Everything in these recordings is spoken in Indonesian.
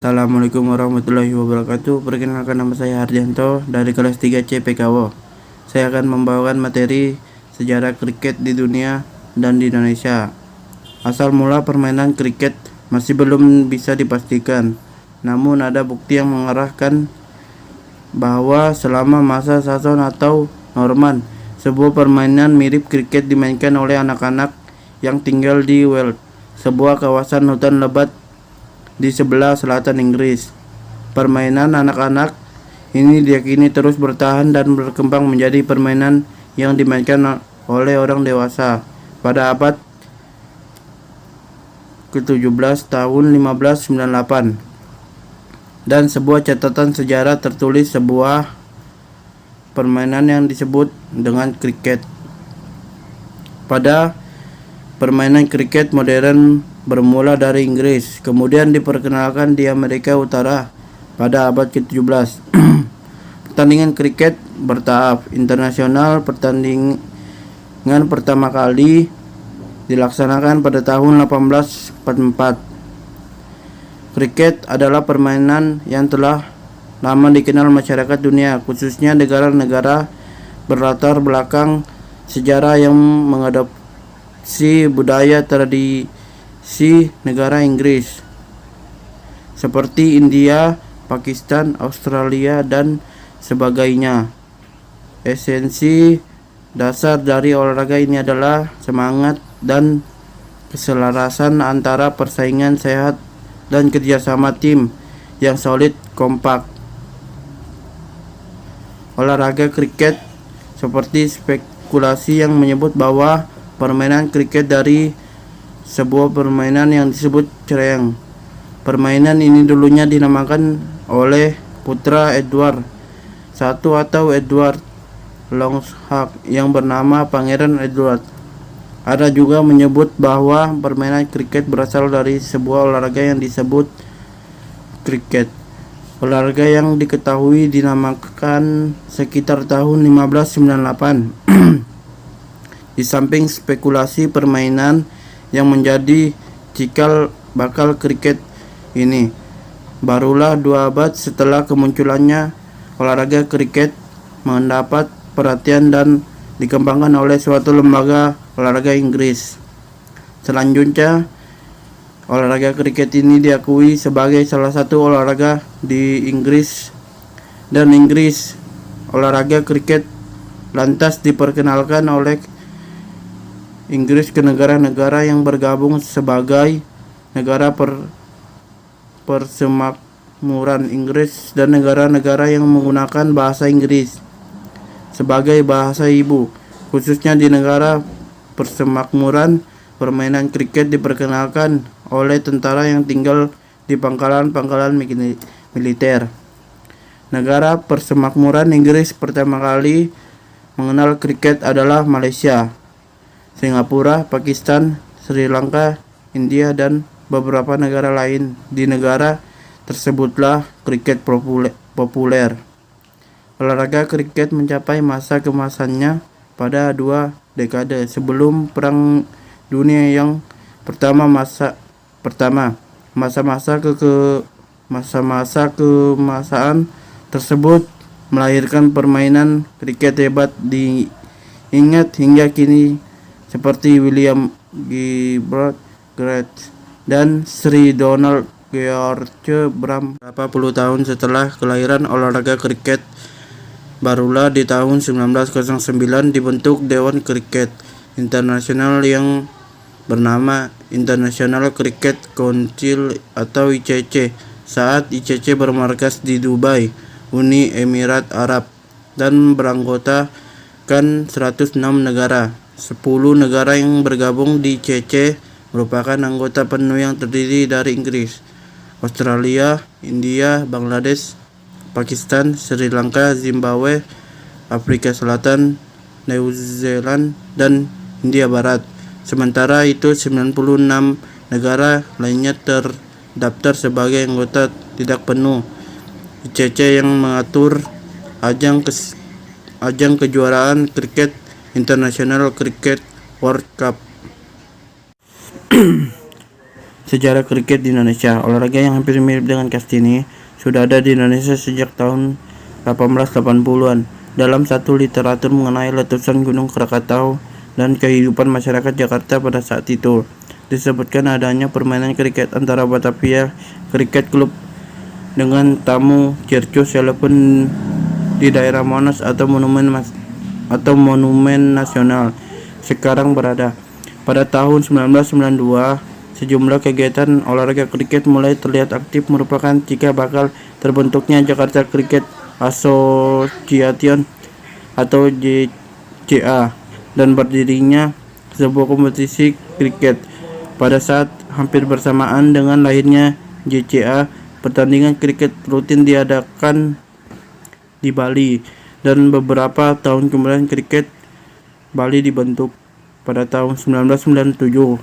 Assalamualaikum warahmatullahi wabarakatuh. Perkenalkan, nama saya Hardianto dari kelas 3C PKW. Saya akan membawakan materi sejarah kriket di dunia dan di Indonesia. Asal mula permainan kriket masih belum bisa dipastikan. Namun ada bukti yang mengarahkan bahwa selama masa Sason atau Norman, sebuah permainan mirip kriket dimainkan oleh anak-anak yang tinggal di Wales, sebuah kawasan hutan lebat di sebelah selatan Inggris. Permainan anak-anak ini diyakini terus bertahan dan berkembang menjadi permainan yang dimainkan oleh orang dewasa pada abad ke-17 tahun 1598. Dan sebuah catatan sejarah tertulis sebuah permainan yang disebut dengan kriket. Pada permainan kriket modern bermula dari Inggris, kemudian diperkenalkan di Amerika Utara pada abad ke-17. Pertandingan kriket bertahap internasional. Pertandingan pertama kali dilaksanakan pada tahun 1844. Kriket adalah permainan yang telah lama dikenal masyarakat dunia, khususnya negara-negara berlatar belakang sejarah yang mengadopsi budaya tradisi negara Inggris seperti India, Pakistan, Australia, dan sebagainya. Esensi dasar dari olahraga ini adalah semangat dan keselarasan antara persaingan sehat dan kerjasama tim yang solid kompak. Olahraga kriket seperti spekulasi yang menyebut bahwa permainan kriket dari sebuah permainan yang disebut cereng. Permainan ini dulunya dinamakan oleh putra Edward I atau Edward Longshank yang bernama Pangeran Edward. Ada juga menyebut bahwa permainan kriket berasal dari sebuah olahraga yang disebut kriket. Olahraga yang diketahui dinamakan sekitar tahun 1598. Di samping spekulasi permainan yang menjadi cikal bakal kriket ini, barulah 2 abad setelah kemunculannya olahraga kriket mendapat perhatian dan dikembangkan oleh suatu lembaga olahraga Inggris. Selanjutnya, olahraga kriket ini diakui sebagai salah satu olahraga di Inggris dan Inggris. Olahraga kriket lantas diperkenalkan oleh Inggris ke negara-negara yang bergabung sebagai negara persemakmuran Inggris dan negara-negara yang menggunakan bahasa Inggris sebagai bahasa ibu. Khususnya di negara persemakmuran, permainan kriket diperkenalkan oleh tentara yang tinggal di pangkalan-pangkalan militer. Negara persemakmuran Inggris pertama kali mengenal kriket adalah Malaysia, Singapura, Pakistan, Sri Lanka, India, dan beberapa negara lain. Di negara tersebutlah kriket populer. Olahraga kriket mencapai masa keemasannya pada 2 dekade sebelum Perang Dunia yang pertama. Masa-masa keemasan tersebut melahirkan permainan kriket hebat diingat hingga kini seperti William Gilbert Grace dan Sir Donald George Bram. Berapa puluh tahun setelah kelahiran olahraga kriket, barulah di tahun 1909 dibentuk Dewan Kriket Internasional yang bernama International Cricket Council atau ICC. Saat ICC bermarkas di Dubai, Uni Emirat Arab, dan beranggotakan 106 negara. 10 negara yang bergabung di ICC merupakan anggota penuh yang terdiri dari Inggris, Australia, India, Bangladesh, Pakistan, Sri Lanka, Zimbabwe, Afrika Selatan, New Zealand, dan Hindia Barat. Sementara itu 96 negara lainnya terdaftar sebagai anggota tidak penuh ICC yang mengatur ajang kejuaraan kriket International Cricket World Cup. Sejarah kriket di Indonesia. Olahraga yang hampir mirip dengan Kastini sudah ada di Indonesia sejak tahun 1880-an. Dalam satu literatur mengenai letusan Gunung Krakatau dan kehidupan masyarakat Jakarta pada saat itu, disebutkan adanya permainan kriket antara Batavia Cricket Club dengan tamu Circus Elephant di daerah Monas atau Monumen Nasional sekarang berada. Pada tahun 1992, sejumlah kegiatan olahraga kriket mulai terlihat aktif, merupakan cikal bakal terbentuknya Jakarta Cricket Association atau JCA dan berdirinya sebuah kompetisi kriket. Pada saat hampir bersamaan dengan lahirnya JCA, pertandingan kriket rutin diadakan di Bali, dan beberapa tahun kemudian kriket Bali dibentuk pada tahun 1997.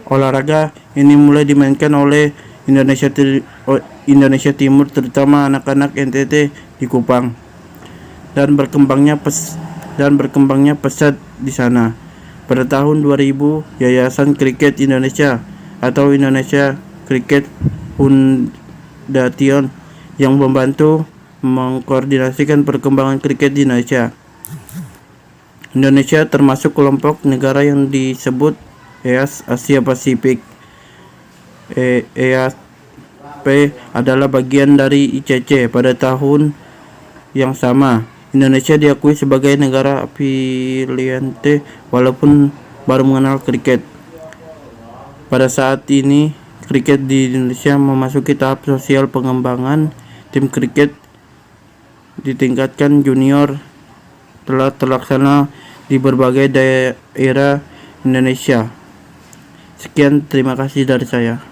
Olahraga ini mulai dimainkan oleh Indonesia Timur, terutama anak-anak NTT di Kupang, dan berkembangnya pesat di sana. Pada tahun 2000, Yayasan Kriket Indonesia atau Indonesia Cricket Foundation yang membantu mengkoordinasikan perkembangan kriket di Indonesia. Indonesia termasuk kelompok negara yang disebut EAS Asia Pasifik. EASP adalah bagian dari ICC. Pada tahun yang sama, Indonesia diakui sebagai negara afiliante walaupun baru mengenal kriket. Pada saat ini, kriket di Indonesia memasuki tahap sosial pengembangan. Tim kriket ditingkatkan junior telah terlaksana di berbagai daerah Indonesia. Sekian, terima kasih dari saya.